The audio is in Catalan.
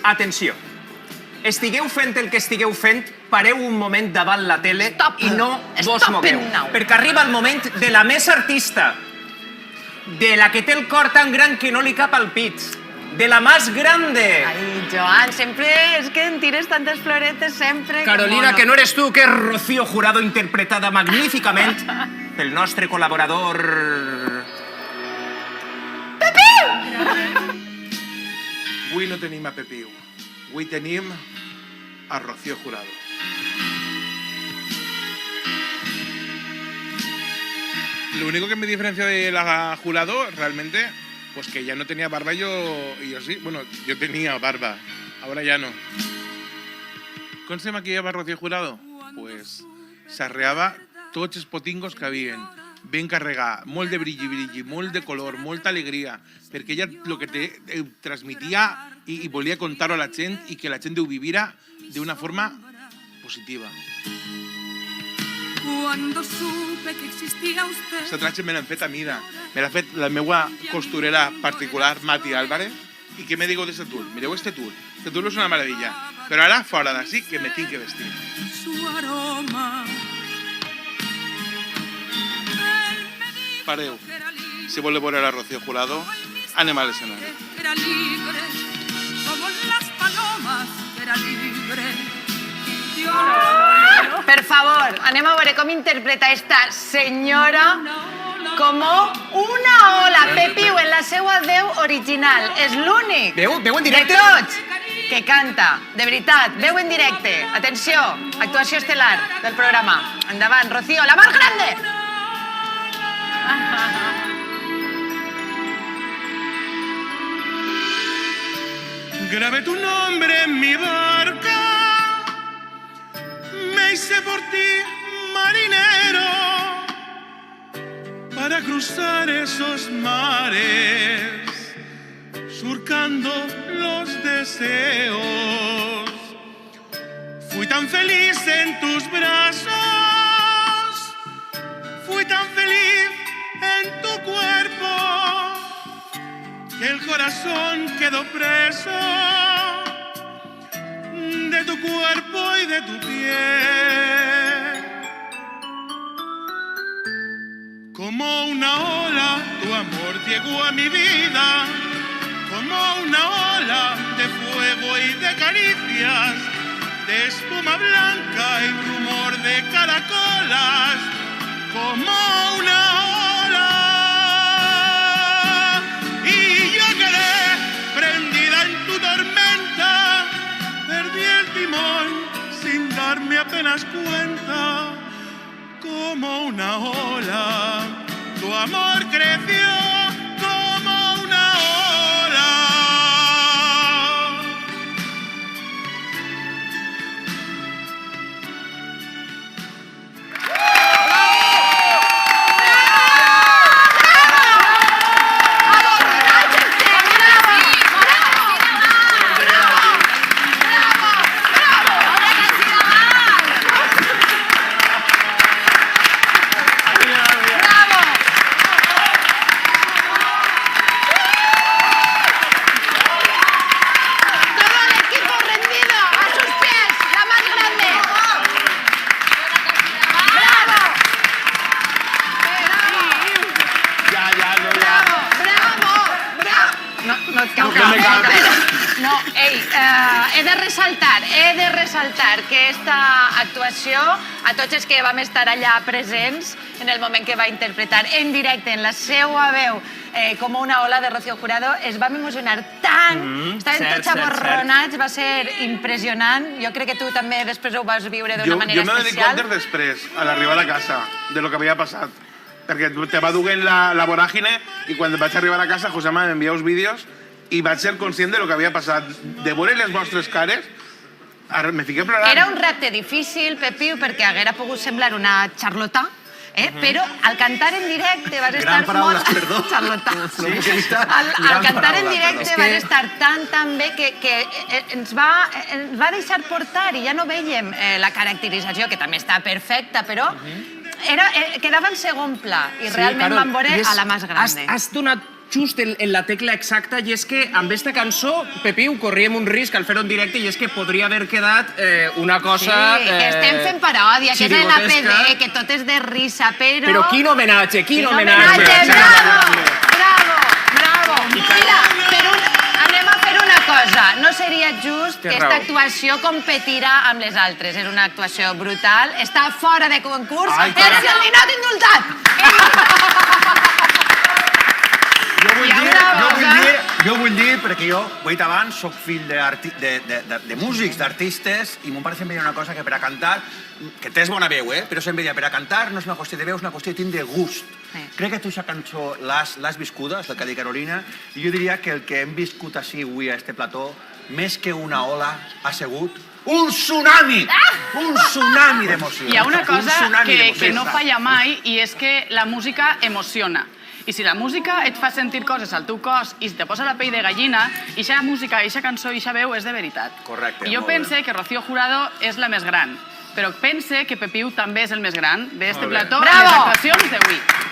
Atenció. Estigueu fent el que estigueu fent, pareu un moment davant la tele i no vos mogueu. Perquè arriba el moment de la més artista, de la que té el cor tan gran que no li cap al pit, de la más grande. Ai, Joan, sempre és que em tires tantes floretes, sempre... Carolina, que no eres tu, que és Rocío Jurado, interpretada magníficament pel nostre col·laborador... Pepiu! Avui no tenim a Pepiu. Avui tenim a Rocío Jurado. Lo único que me diferencia de la Jurado, realmente, pues que ya no tenía barba y yo sí. Bueno, yo tenía barba, ahora ya no. ¿Cómo se maquillaba Rocío Jurado? Pues s'arreava tots els potingos que havien, ben carregat, molt de brilli, molt de color, molta alegria, perquè ella el que transmitia i volia contar-ho a la gent i que la gent ho vivira d'una forma positiva. Cuando supe que existía usted. Aquesta traje me l'han fet a mida. Me l'ha fet la meva costurera particular, Mati Álvarez. I què me digo de este tul? Mireu este tul. Este tul és una meravella. Però ara, fora d'ací, que me tinc que vestir. Su aroma. Pareu. Si voleu veure la Rocío Jurado, anem a l'escenari. Era libre, como las palomas, era libre. Per favor, anem a veure com interpreta esta senyora com una ola. Pepiu, en la seva veu original. És l'únic Veu en directe? de tots que canta. De veritat, veu en directe. Atenció, actuació estel·lar del programa. Endavant, Rocío, la más grande. Grabé tu nombre en mi barca, me hice por ti marinero para cruzar esos mares, surcando los deseos. Fui tan feliz en tus brazos, fui tan feliz en tu cuerpo, que el corazón quedó preso de tu cuerpo y de tu piel. Como una ola, tu amor llegó a mi vida, como una ola de fuego y de caricias, de espuma blanca y rumor de caracolas, como una ola. Y yo quedé prendida en tu tormenta, perdí el timón sin darme apenas cuenta. Como una ola, tu amor creció como una ola. No, ei, he de ressaltar que esta actuació, a tots els que vam estar allà presents en el moment que va interpretar en directe, en la seva veu, com una ola de Rocío Jurado, es vam emocionar tant, estaven tots aborronats, va ser impressionant. Jo crec que tu també després ho vas viure d'una manera especial. Jo me doy cuenta després, a l'arribar a la casa, de lo que havia passat. Perquè te va duent la voràgine i quan vaig arribar a la casa, José m'envia uns vídeos i vaig ser conscient de lo que havia passat. De veure les vostres cares, me fiqué plorant. Era un repte difícil, Pepiu, perquè haguera pogut semblar una xarlotà, però al cantar en directe vas estar Gran paraules, molt... perdó. Xarlotà. Al cantar en directe vas estar tan bé que ens va deixar portar i ja no veiem la caracterització, que també està perfecta, però quedava en segon pla i realment vam veure a la més grande. Has donat just en la tecla exacta, i és que amb aquesta cançó, Pepiu, corríem un risc al fer-ho en directe, i és que podria haver quedat una cosa... Sí, que estem fent paròdia, que és en la PD, que tot és de risa, però... Però quin homenatge, quin homenatge! Bravo! Mira, anem a fer una cosa. No seria just que aquesta actuació competirà amb les altres. És una actuació brutal, està fora de concurs, és el ninot indultat! Jo vull dir, perquè jo, ho he dit abans, soc fill de músics, d'artistes, i mon pare sempre deia una cosa, que per a cantar, que tens bona veu, però sempre deia, per a cantar no és una qüestió de veu, és una qüestió de tindre gust. Crec que tu aquesta cançó l'has viscuda, és el que ha dit Carolina, i jo diria que el que hem viscut així avui a este plató, més que una ola, ha sigut un tsunami! Un tsunami d'emoció. Hi ha una cosa que no falla mai, i és que la música emociona. I si la música et fa sentir coses al teu cos i te posa la pell de gallina, eixa música, eixa cançó, eixa veu és de veritat. Correcte. I jo pense que Rocío Jurado és la més gran, però pense que Pepiu també és el més gran d'este plató i les actuacions d'avui.